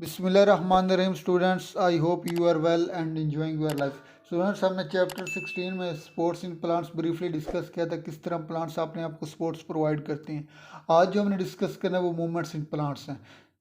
बिस्मिल्लाहिर्रहमानिर्रहीम students, I hope you are well and enjoying your life. Students, हमने chapter 16 में sports in plants briefly discuss किया था, किस तरह प्लांट्स अपने आप को स्पोर्ट्स प्रोवाइड करते हैं। आज जो हमने डिस्कस करना है वो मूवमेंट्स इन प्लांट्स हैं।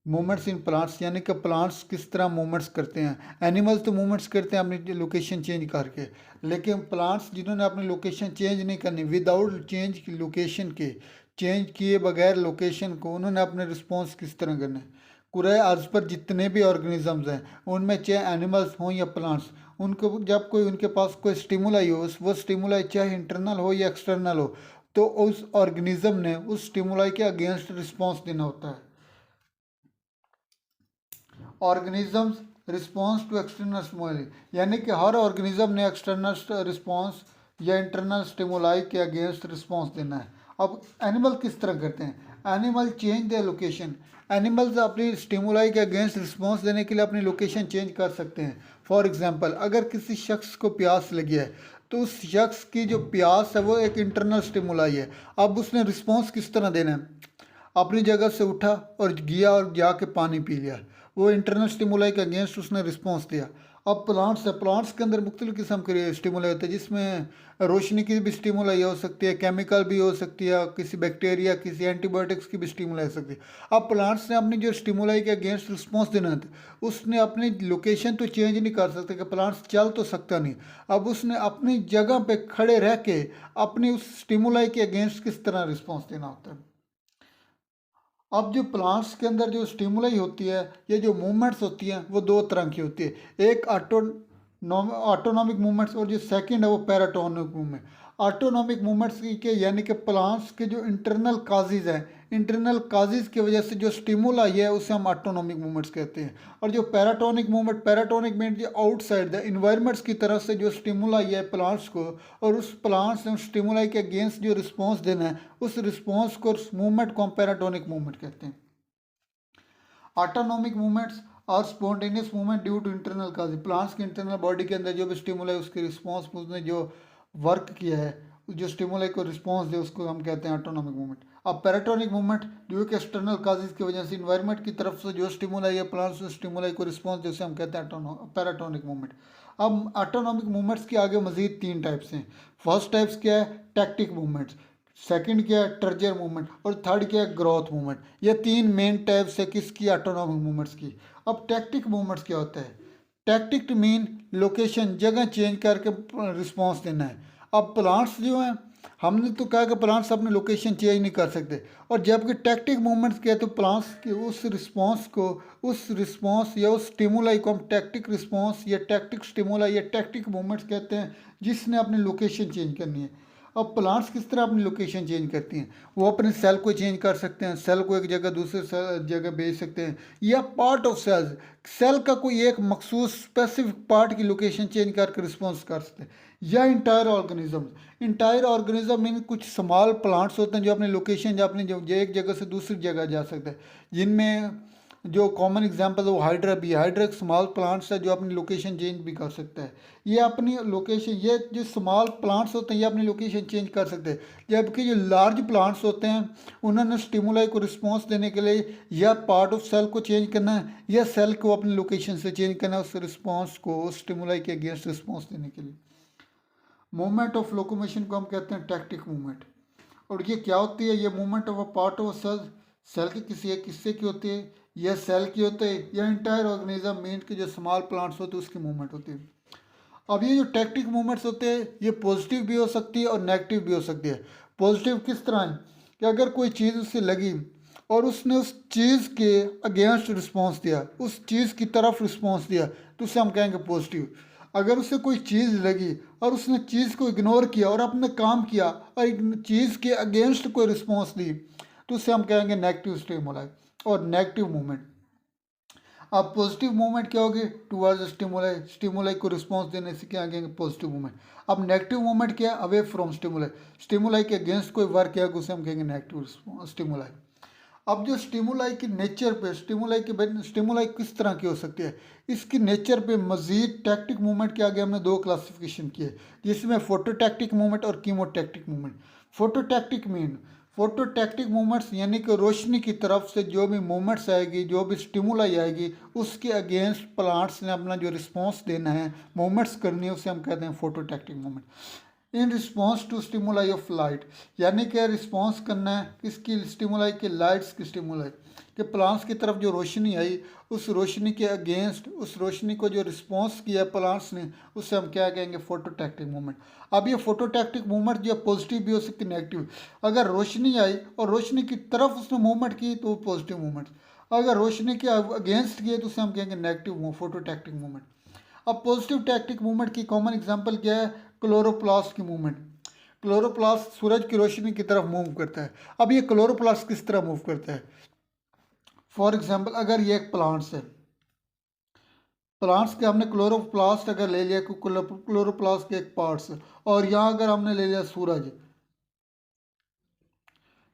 मूवमेंट्स इन प्लांट्स यानी कि प्लांट्स किस तरह मूवमेंट्स करते हैं। एनिमल्स तो मूवमेंट्स करते हैं अपनी लोकेशन चेंज करके, लेकिन प्लांट्स जिन्होंने अपनी लोकेशन चेंज नहीं करनी, विदाउट चेंज लोकेशन के, चेंज किए बगैर लोकेशन को, उन्होंने अपने रिस्पॉन्स किस तरह करना है। पूरे अर्ज पर जितने भी ऑर्गेनिजम्स हैं, उनमें चाहे एनिमल्स हों या प्लांट्स, उनको जब कोई उनके पास कोई स्टिमुलाई हो, वो स्टिमुलाई चाहे इंटरनल हो या एक्सटर्नल हो, तो उस ऑर्गेनिज्म ने उस स्टिमुलाई के अगेंस्ट रिस्पॉन्स देना होता है। Organisms response to external stimuli, यानी कि हर ऑर्गेनिज्म ने एक्सटर्नल रिस्पॉन्स या इंटरनल स्टिमुलाई के अगेंस्ट रिस्पॉन्स देना है। अब एनिमल किस तरह करते हैं? Animal change their location. Animals अपनी स्टिमुलाई के अगेंस्ट रिस्पॉन्स देने के लिए अपनी लोकेशन चेंज कर सकते हैं। फॉर एग्जांपल, अगर किसी शख्स को प्यास लगी है, तो उस शख्स की जो प्यास है वो एक इंटरनल स्टिमुलाई है। अब उसने रिस्पॉन्स किस तरह देना है? अपनी जगह से उठा और गया और जाके पानी पी लिया, वो इंटरनल स्टिमुलाई के अगेंस्ट उसने रिस्पॉन्स दिया। अब प्लांट्स है, प्लांट्स के अंदर मुख्तलिफ किस्म के स्टिमुलाई होते हैं, जिसमें रोशनी की भी स्टिमुलाई हो सकती है, केमिकल भी हो सकती है, किसी बैक्टीरिया, किसी एंटीबायोटिक्स की भी स्टिमुलाई हो सकती है। अब प्लांट्स ने अपनी जो स्टिमुलाई के अगेंस्ट रिस्पॉन्स देना था, उसने अपनी लोकेशन तो चेंज नहीं कर सकते कि प्लांट्स चल तो सकता नहीं। अब उसने अपनी जगह पे खड़े रह के अपनी उस स्टिमुलाई के अगेंस्ट किस तरह रिस्पॉन्स देना होता है। अब जो प्लांट्स के अंदर जो स्टिमुलाई होती है, ये जो मूवमेंट्स होती हैं, वो दो तरह की होती है। एक ऑटोनॉमिक मूवमेंट्स, और जो सेकंड है वो पैराटोनिक मूवमेंट। ऑटोनॉमिक मूवमेंट्स के यानी कि प्लांट्स के जो इंटरनल काजेज हैं, इंटरनल काजेज की वजह से जो स्टिमुलाई है उसे हम ऑटोनॉमिक मूवमेंट्स कहते हैं। और जो पैराटोनिक मूवमेंट, पैराटोनिक मीन जो आउटसाइड द इन्वायरमेंट्स की तरफ से जो स्टिमुलाई है प्लांट्स को, और उस प्लांट्स ने स्टिमुलाई के अगेंस्ट जो रिस्पॉन्स देना है, उस रिस्पॉन्स को, मूवमेंट को हम पैराटोनिक मूवमेंट कहते हैं। ऑटोनॉमिक मूवमेंट्स और spontaneous movement due to internal cause, plants के इंटरनल बॉडी के अंदर जो भी स्टिमुलाई, उसके रिस्पॉन्स, उसने जो वर्क किया है, जो स्टिमुलाई को रिस्पॉन्स दे, उसको हम कहते हैं ऑटोनॉमिक मूवमेंट। अब पैराटोनिक मूवमेंट ड्यू के एक्सटर्नल काजेज की वजह से, इन्वायरमेंट की तरफ से जो स्टिमुलाई है, प्लांट्स स्टिमुलाई को रिस्पॉन्स दे, उसे हम कहते हैं पैराटोनिक मूवमेंट। अब ऑटोनॉमिक मूवमेंट्स के आगे मजीद तीन टाइप्स हैं। फर्स्ट टाइप्स क्या है? Tactic movements. सेकंड क्या है? Treasure movement. और थर्ड क्या है? Growth movement. ये तीन मेन टाइप्स है किसकी? ऑटोनॉमिक मूवमेंट्स की। अब टैक्टिक मूवमेंट्स क्या होता है? टैक्टिक मीन लोकेशन, जगह चेंज करके रिस्पॉन्स देना है। अब प्लांट्स जो हैं, हमने तो कहा कि प्लांट्स अपनी लोकेशन चेंज नहीं कर सकते, और जबकि टैक्टिक मूवमेंट्स क्या है, तो प्लांट्स के उस रिस्पॉन्स को, उस रिस्पॉन्स या उस स्टिमुलाई को हम टैक्टिक रिस्पॉन्स या टैक्टिक स्टिमुलाई या टैक्टिक मूवमेंट्स कहते हैं, जिसने अपनी लोकेशन चेंज करनी है। अब प्लांट्स किस तरह अपनी लोकेशन चेंज करती हैं? वो अपने सेल को चेंज कर सकते हैं, सेल को एक जगह दूसरे जगह भेज सकते हैं, या पार्ट ऑफ सेल्स, सेल का कोई एक मखसूस स्पेसिफिक पार्ट की लोकेशन चेंज करके रिस्पॉन्स कर सकते हैं, या entire organism. Entire organism mean कुछ स्मॉल प्लांट्स होते हैं जो अपनी लोकेशन, जो अपनी जो एक जगह से दूसरी जगह जा सकते हैं, जिनमें जो कॉमन एग्जांपल है वो हाइड्रा भी है। हाइड्रा एक स्मॉल प्लांट्स है जो अपनी लोकेशन चेंज भी कर सकता है। ये अपनी लोकेशन, ये जो स्मॉल प्लांट्स होते हैं ये अपनी लोकेशन चेंज कर सकते हैं, जबकि जो लार्ज प्लांट्स होते हैं उन्होंने स्टिमुलाई को रिस्पॉन्स देने के लिए या पार्ट ऑफ सेल को चेंज करना है, या सेल को अपनी लोकेशन से चेंज करना है, उस रिस्पॉन्स को, उस स्टिमुलाई के अगेंस्ट रिस्पॉन्स देने के लिए। मूवमेंट ऑफ लोकोमोशन को हम कहते हैं टैक्टिक मूवमेंट। और ये क्या होती है? ये movement of a part of cell, cell के किसी एक हिस्से की होती है, या सेल की होती है, या इंटायर ऑर्गेनिज्म मीन के जो स्मॉल प्लांट्स होते हैं उसकी मूवमेंट होती है। अब ये जो टैक्टिक मूवमेंट्स होते हैं, ये पॉजिटिव भी हो सकती है और नेगेटिव भी हो सकती है। पॉजिटिव किस तरह है कि अगर कोई चीज़ उससे लगी और उसने उस चीज़ के अगेंस्ट रिस्पॉन्स दिया, उस चीज़ की तरफ रिस्पॉन्स दिया, तो उसे हम कहेंगे पॉजिटिव। अगर उसे कोई चीज़ लगी और उसने चीज़ को इग्नोर किया और अपने काम किया और चीज़ के अगेंस्ट कोई रिस्पॉन्स दी, तो उसे हम कहेंगे नेगेटिव स्टिमुलाई और नेगेटिव मूवमेंट। अब पॉजिटिव मूवमेंट क्या होगी? टुवर्ड्स स्टिमुलाई, स्टिमुलाई को रिस्पॉन्स देने से क्या कहेंगे? Positive movement. अब नेगेटिव मूवमेंट क्या है? अवे फ्रॉम स्टिमुलाई, स्टिमुलाई के अगेंस्ट कोई वर्क किया, उसे हम कहेंगे नेगेटिव स्टिमुलाई। अब जो स्टिमुलाई की नेचर पे, स्टिमुलाई किस तरह की हो सकती है, इसकी नेचर पे मजीद टैक्टिक मूवमेंट के आगे हमने दो क्लासिफिकेशन किए, जिसमें फोटोटैक्टिक मूवमेंट और कीमोटैक्टिक मूवमेंट। फोटोटैक्टिक मीन, फोटोटैक्टिक मूवमेंट्स यानी कि रोशनी की तरफ से जो भी मूवमेंट्स आएगी, जो भी स्टिमुलाई आएगी, उसके अगेंस्ट प्लांट्स ने अपना जो रिस्पॉन्स देना है, मूवमेंट्स करनी है, उसे हम कहते हैं phototactic movement. In response to stimuli of light, यानी कि रिस्पॉन्स करना है किसकी स्टिमुलाई की, लाइट्स की स्टिमुलाई कि प्लांट्स की तरफ जो रोशनी आई, उस रोशनी के अगेंस्ट, उस रोशनी को जो रिस्पॉन्स किया प्लांट्स ने, उससे हम क्या कहेंगे, फोटोटैक्टिक मूवमेंट। अब ये फोटोटैक्टिक मूवमेंट जो पॉजिटिव भी हो सकती है, नेगेटिव। अगर रोशनी आई और रोशनी की तरफ उसने मूवमेंट की तो वो पॉजिटिव मूवमेंट, अगर रोशनी के अगेंस्ट किए तो उसे हम कहेंगे नेगेटिव फोटोटैक्टिक मूवमेंट। अब पॉजिटिव टैक्टिक मूवमेंट की कॉमन एग्जांपल क्या है, क्लोरोप्लास्ट की मूवमेंट। क्लोरोप्लास्ट सूरज की रोशनी की तरफ मूव करता है। अब ये क्लोरोप्लास्ट किस तरह मूव करता है, फॉर एग्जांपल अगर ये एक प्लांट्स है, प्लांट्स के हमने क्लोरोप्लास्ट अगर ले लिया, क्लोरोप्लास्ट के एक पार्ट्स, और यहाँ अगर हमने ले लिया सूरज,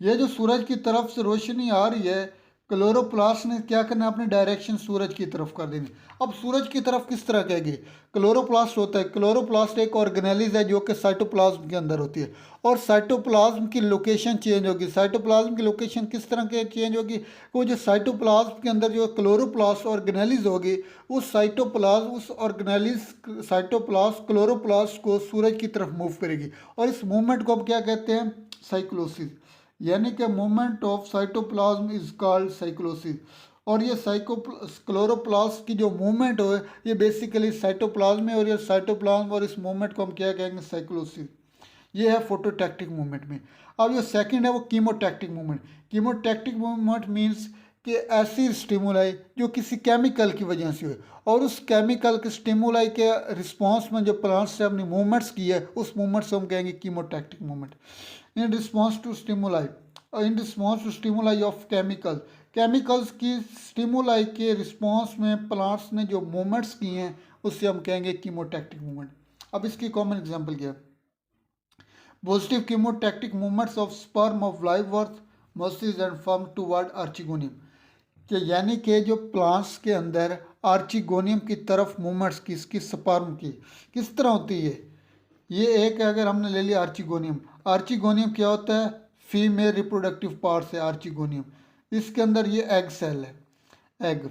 ये जो सूरज की तरफ से रोशनी आ रही है, क्लोरोप्लास्ट ने क्या करना है, अपनी डायरेक्शन सूरज की तरफ कर देनी। अब सूरज की तरफ किस तरह कहेगी, क्लोरोप्लास्ट होता है, क्लोरोप्लास्ट एक ऑर्गेनेलिज है जो कि साइटोप्लाज्म के अंदर होती है, और साइटोप्लाज्म की लोकेशन चेंज होगी। साइटोप्लाज्म की लोकेशन किस तरह के चेंज होगी, वो जो साइटोप्लाज्म के अंदर जो क्लोरोप्लास्ट ऑर्गेनेलिज होगी, उस साइटोप्लाज्म, उस ऑर्गेनेलिज साइटोप्लास्ट क्लोरोप्लास्ट को सूरज की तरफ मूव करेगी, और इस मूवमेंट को हम क्या कहते हैं, साइक्लोसिस, यानी कि movement of cytoplasm is called cyclosis. और ये क्लोरोप्लास्ट की जो मूवमेंट हो, ये बेसिकली साइटोप्लाज्म है, और ये साइटोप्लाज्म और इस मूवमेंट को हम क्या कहेंगे, साइक्लोसिस। ये है फोटोटैक्टिक मूवमेंट में। अब जो सेकंड है वो कीमोटैक्टिक मूवमेंट। कीमोटैक्टिक मूवमेंट मीन्स कि ऐसी स्टिमुलाई जो किसी केमिकल की वजह से हुए, और उस केमिकल के स्टिमुलाई के रिस्पॉन्स में जो प्लांट्स से अपनी मूवमेंट्स की है, उस मूवमेंट से हम कहेंगे chemotactic movement. In response to stimuli, in response to stimuli of chemical, chemicals की स्टिमुलाई के रिस्पॉन्स में प्लांट्स ने जो मूवमेंट्स किए हैं, उससे हम कहेंगे कीमोटैक्टिक मूवमेंट। अब इसकी कॉमन एग्जांपल क्या है, positive chemotactic movements of sperm of liverworts mosses and ferns toward archegonium, कि यानी कि जो प्लांट्स के अंदर आर्चिगोनियम की तरफ मूवमेंट्स की, इसकी स्पर्म की किस तरह होती है, ये एक अगर हमने ले लिया आर्चिगोनियम, आर्चिगोनियम क्या होता है, फीमेल रिप्रोडक्टिव पार्ट है आर्चिगोनियम, इसके अंदर ये एग सेल है, एग।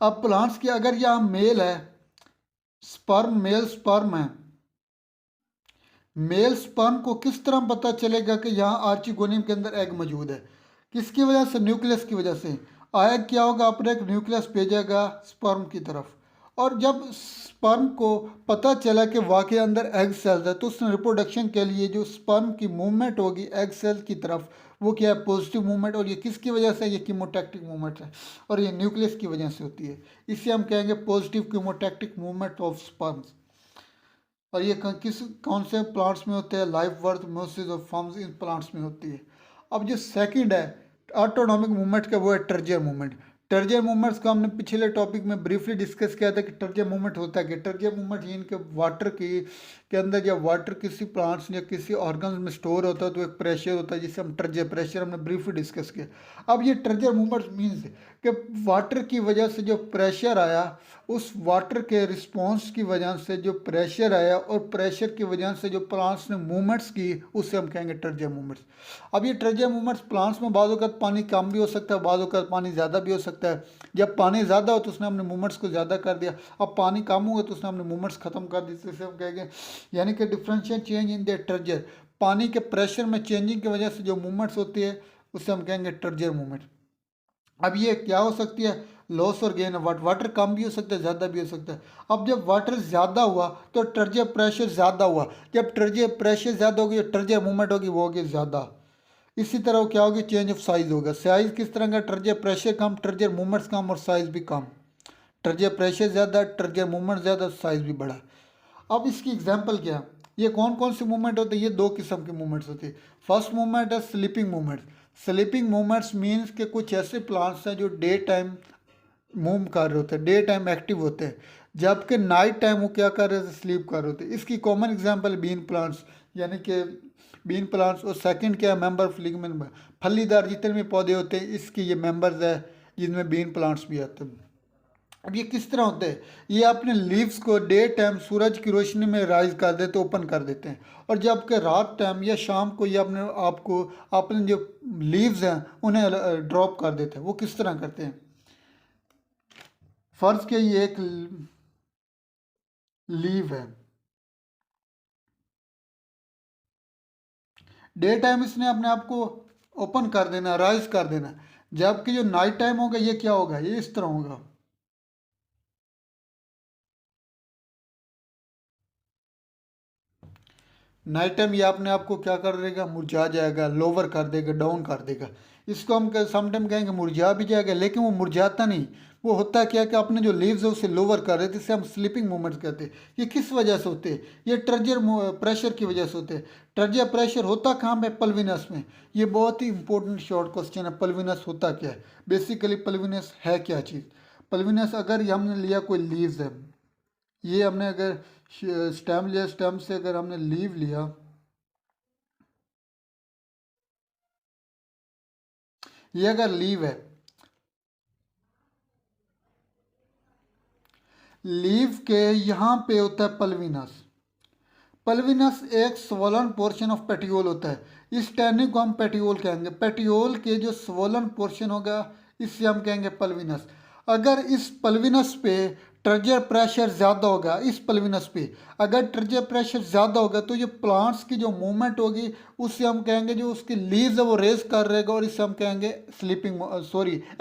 अब प्लांट्स की अगर यहाँ मेल है, स्पर्म, मेल स्पर्म है, मेल स्पर्म को किस तरह पता चलेगा कि यहाँ आर्चिगोनियम के अंदर एग मौजूद है, किसकी वजह से, न्यूक्लियस की वजह से। एग क्या होगा, अपने एक न्यूक्लियस भेजेगा स्पर्म की तरफ, और जब स्पर्म को पता चला कि वाकई अंदर एग सेल्स है, तो उसने रिप्रोडक्शन के लिए जो स्पर्म की मूवमेंट होगी एग सेल की तरफ, वो क्या है, पॉजिटिव मूवमेंट। और ये किसकी वजह से, ये कीमोटैक्टिक मूवमेंट है, और ये न्यूक्लियस की वजह से होती है। इसे हम कहेंगे पॉजिटिव कीमोटैक्टिक मूवमेंट ऑफ स्पर्म्स। और ये कौन से प्लांट्स में होते हैं, लाइफ वर्थ, मोसिस और फॉर्म्स, इन प्लांट्स में होती है। अब जो सेकंड है ऑटोनॉमिक मूवमेंट का, वो है टर्जियर मूवमेंट। टर्जियर मूवमेंट्स को हमने पिछले टॉपिक में ब्रीफली डिस्कस किया था कि टर्जियर मूवमेंट होता है कि टर्जियर मूवमेंट इनके वाटर की के अंदर, जब वाटर किसी प्लांट्स या किसी ऑर्गन्स में स्टोर होता है तो एक प्रेशर होता है जिसे हम टर्जियर प्रेशर हमने ब्रीफली डिस्कस किया। अब ये टर्जियर मूवमेंट्स मीन्स कि वाटर की वजह से जो प्रेशर आया, उस वाटर के रिस्पॉन्स की वजह से जो प्रेशर आया, और प्रेशर की वजह से जो प्लांट्स ने मूवमेंट्स की, उससे हम कहेंगे टर्जियर मूवमेंट्स। अब ये टर्जियर मूवमेंट्स प्लांट्स में बाज़ औक़ात पानी कम भी हो सकता है, बाज़ औक़ात पानी ज़्यादा भी हो सकता है। जब पानी ज़्यादा हो तो उसने अपने मूवमेंट्स को ज़्यादा कर दिया, अब पानी कम हुआ तो उसने अपने मूवमेंट्स ख़त्म कर दी, जिसे हम कहेंगे यानी कि डिफरेंशियल चेंज इन द टर्जियर, पानी के प्रेशर में चेंजिंग की वजह से जो मूवमेंट्स होती है, उससे हम कहेंगे टर्जियर मूवमेंट। अब ये क्या हो सकती है, लॉस और गेन ऑफ वाटर कम भी हो सकता है, ज़्यादा भी हो सकता है। अब जब वाटर ज़्यादा हुआ तो टर्जियर प्रेशर ज़्यादा हुआ, जब टर्जियर प्रेशर ज़्यादा होगी, टर्जियर मूवमेंट होगी वो होगी ज़्यादा। इसी तरह क्या होगी, चेंज ऑफ साइज होगा। साइज किस तरह का, टर्जियर प्रेशर कम, टर्जियर मूवमेंट्स कम, और साइज भी कम। टर्जियर प्रेशर ज़्यादा, टर्जियर मूवमेंट ज़्यादा, साइज भी बड़ा। अब इसकी एग्जाम्पल क्या, ये कौन कौन सी मूवमेंट होती है, ये दो किस्म की मूवमेंट्स होती है। फर्स्ट मूवमेंट है sleeping movement. Sleeping movements means के कुछ ऐसे प्लांट्स हैं जो डे टाइम मूव कर रहे होते हैं, डे टाइम एक्टिव होते हैं, जबकि नाइट टाइम वो क्या कर रहे होते हैं, स्लीप कर रहे होते हैं। इसकी कॉमन एग्जांपल बीन प्लांट्स, यानी कि बीन प्लांट्स। और सेकंड क्या है, मेंबर ऑफ लिग्मेंट, फलीदार जितने भी पौधे होते हैं इसके ये मेंबर्स है, जिनमें बीन प्लांट्स भी आते हैं। अब ये किस तरह होता है, ये अपने लीव्स को डे टाइम सूरज की रोशनी में राइज कर देते, ओपन कर देते हैं, और जब के रात टाइम या शाम को ये अपने आपको अपने जो लीव्स हैं उन्हें ड्रॉप कर देते हैं। वो किस तरह करते हैं, फर्ज के ये एक लीव है, डे टाइम इसने अपने आप को ओपन कर देना, राइज कर देना, जबकि जो नाइट टाइम होगा ये क्या होगा, ये इस तरह होगा। नाइट टाइम ये अपने आप को क्या कर देगा, मुरझा जाएगा, लोअर कर देगा, डाउन कर देगा। इसको हम समटाइम कहेंगे मुरझा भी जाएगा, लेकिन वो मुरझाता नहीं। वो होता क्या है कि अपने जो लीव्स है उसे लोअर कर देते, इसे हम स्लीपिंग मूवमेंट्स कहते हैं। ये किस वजह से होते हैं, ये ट्रजर प्रेशर की वजह से होते हैं। ट्रजर प्रेशर होता कहाँ पे, पल्विनस में। ये बहुत ही इंपॉर्टेंट शॉर्ट क्वेश्चन है, पल्विनस होता क्या है, बेसिकली पल्विनस है क्या चीज़। पल्विनस अगर हमने लिया कोई लीव्स है, ये हमने अगर स्टेम लिया, स्टेम से अगर हमने लीव लिया, ये अगर लीव है, लीव के यहाँ पे होता है पल्विनस। पल्विनस एक स्वोलन पोर्शन ऑफ पेटियोल होता है। इस टहनी को हम पेटियोल कहेंगे। पेटियोल के जो स्वोलन पोर्शन होगा इससे हम कहेंगे पल्विनस। अगर इस पल्विनस पे ट्रजर प्रेशर ज़्यादा होगा, इस पल्विनस पे अगर ट्रजर प्रेशर ज़्यादा होगा तो ये प्लांट्स की जो मूवमेंट होगी उससे हम कहेंगे, जो उसकी लीव्स है वो रेज कर रहेगा, और इससे हम कहेंगे स्लीपिंग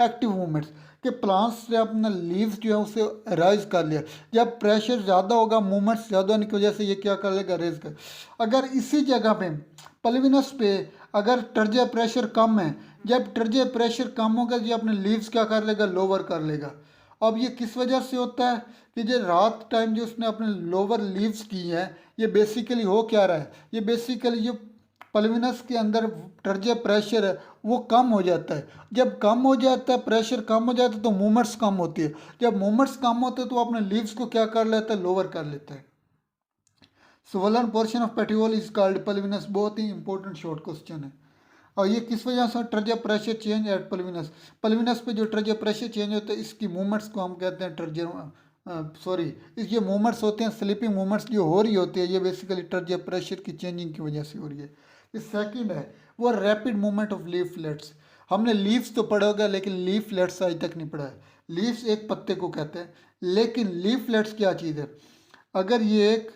एक्टिव मूवमेंट्स, कि प्लांट्स ने अपना लीव्स जो है उसे राइज कर लिया। जब प्रेशर ज़्यादा होगा, मूवमेंट्स ज़्यादा होने की वजह से ये क्या कर लेगा, रेज कर। अगर इसी जगह पे पल्विनस पे अगर टर्जिया प्रेशर कम है, जब टर्जिया प्रेशर कम होगा ये अपने लीव्स क्या कर लेगा, लोअर कर लेगा। अब ये किस वजह से होता है कि जो रात टाइम जो उसने अपने लोअर लीव्स की हैं, ये बेसिकली हो क्या रहा है, ये बेसिकली जो पल्विनस के अंदर टर्जिया प्रेशर है वो कम हो जाता है। जब कम हो जाता है, प्रेशर कम हो जाता है, तो मूवमेंट्स कम होती है। जब मूवमेंट्स कम होते हैं तो अपने लीव्स को क्या कर लेता है, लोअर कर लेता है। Swollen portion of petiole is called pulvinus. बहुत ही इंपॉर्टेंट शॉर्ट क्वेश्चन है। और ये किस वजह से turgor pressure change at pulvinus, pulvinus पे जो ट्रजिया प्रेशर चेंज होता है इसकी मूवमेंट्स को हम कहते हैं ट्रजिया ये मूवमेंट्स होते हैं, स्लीपिंग मूवमेंट्स जो हो रही होती है, ये बेसिकली ट्रजिया प्रेशर की चेंजिंग की वजह से हो रही है। ये सेकंड है वो रैपिड मूवमेंट ऑफ लीफलेट्स। हमने लीव्स तो पढ़ा होगा, लेकिन लीफलेट्स आज तक नहीं पढ़ा है। लीव्स एक पत्ते को कहते हैं, लेकिन लीफलेट्स क्या चीज़ है। अगर ये एक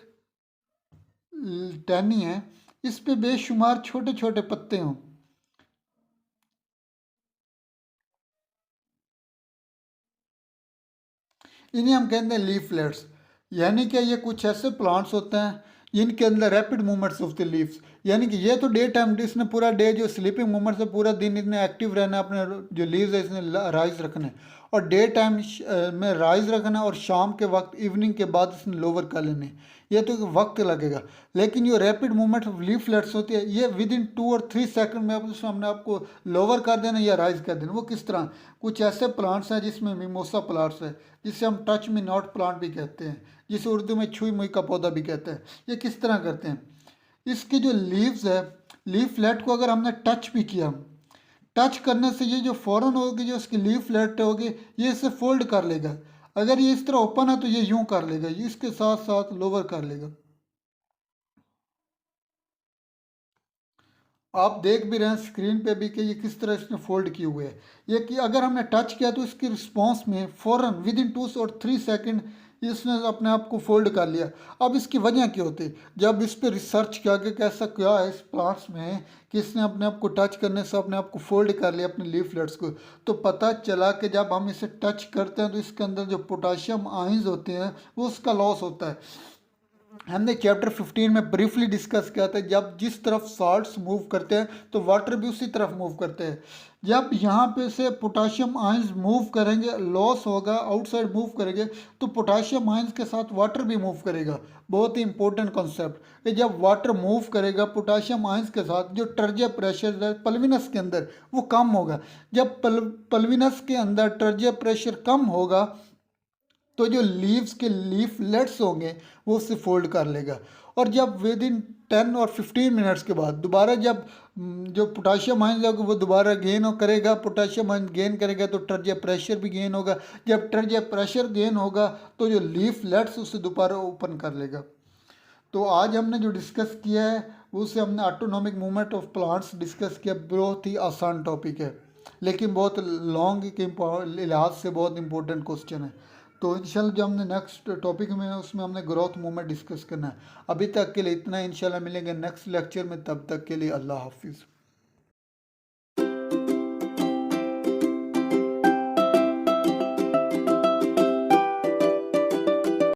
टहनी है, इस पे बेशुमार छोटे छोटे पत्ते हों, इन्हें हम कहते हैं लीफलेट्स। यानी कि ये कुछ ऐसे प्लांट्स होते हैं जिनके अंदर rapid movements of the leaves, यानी कि ये तो डे टाइम, इसने पूरा डे जो स्लीपिंग मूवमेंट्स है पूरा दिन इसने एक्टिव रहना है, अपने जो लीव्स है इसने राइज रखना है, और डे टाइम में राइज रखना है, और शाम के वक्त इवनिंग के बाद इसने लोअर कर लेने हैं। ये तो वक्त लगेगा, लेकिन जो रैपिड मूवमेंट ऑफ लीफलेट्स होती है ये विद इन 2 और 3 सेकंड में हमने आपको लोअर कर देना या राइज कर देना। वो किस तरह, कुछ ऐसे प्लांट्स हैं जिसमें मिमोसा प्लांट्स है, जिसे हम टच मी नॉट प्लांट भी कहते हैं, जिसे उर्दू में छुई मुई का पौधा भी कहते हैं। ये किस तरह करते हैं, इसके जो लीव्स है, लीफलेट को अगर हमने टच भी किया, टच करने से ये जो फ़ौरन होगी, जो इसकी लीफलेट होगी ये इसे फोल्ड कर लेगा। अगर ये इस तरह ओपन है तो ये यूं कर लेगा, ये इसके साथ साथ लोअर कर लेगा। आप देख भी रहे हैं स्क्रीन पे भी कि ये किस तरह इसने फोल्ड किए हुए है। ये कि अगर हमने टच किया तो इसकी रिस्पॉन्स में फ़ौरन विद इन 2 और 3 सेकंड इसने अपने आप को फोल्ड कर लिया। अब इसकी वजह क्या होती है, जब इस पर रिसर्च किया कि कैसा क्या है इस प्लांट्स में कि इसने अपने आप को टच करने से अपने आप को फोल्ड कर लिया अपने लीफलेट्स को, तो पता चला कि जब हम इसे टच करते हैं तो इसके अंदर जो पोटाशियम आयंस होते हैं वो उसका लॉस होता है। हमने चैप्टर 15 में ब्रीफली डिस्कस किया था, जब जिस तरफ साल्ट्स मूव करते हैं तो वाटर भी उसी तरफ मूव करते हैं। जब यहाँ पे से पोटाशियम आयंस मूव करेंगे, लॉस होगा, आउटसाइड मूव करेंगे, तो पोटाशियम आयंस के साथ वाटर भी मूव करेगा। बहुत ही इंपॉर्टेंट कॉन्सेप्ट कि जब वाटर मूव करेगा पोटाशियम आयंस के साथ, जो टर्जिया प्रेशर है पल्विनस के अंदर वो कम होगा। जब पल्विनस के अंदर टर्जिया प्रेशर कम होगा तो जो लीव्स के लीफलेट्स होंगे वो उससे फोल्ड कर लेगा, और जब विद इन 10 और 15 मिनट्स के बाद दोबारा जब जो पोटाशियम आयन होगा वो दोबारा गेन करेगा, पोटाशियम आयन गेन करेगा तो टर्जिया प्रेशर भी गेन होगा। जब टर्जिया प्रेशर गेन होगा तो जो लीफलेट्स उसे दोबारा ओपन कर लेगा। तो आज हमने जो डिस्कस किया है उससे हमने autonomic movement of plants discuss किया। बहुत ही आसान टॉपिक है लेकिन बहुत लॉन्ग के लिहाज से बहुत इंपॉर्टेंट क्वेश्चन है। तो इंशाल्लाह जो हमने नेक्स्ट टॉपिक में है उसमें हमने ग्रोथ मूवमेंट डिस्कस करना है। अभी तक के लिए इतना, इंशाल्लाह मिलेंगे नेक्स्ट लेक्चर में, तब तक के लिए अल्लाह हाफिज़।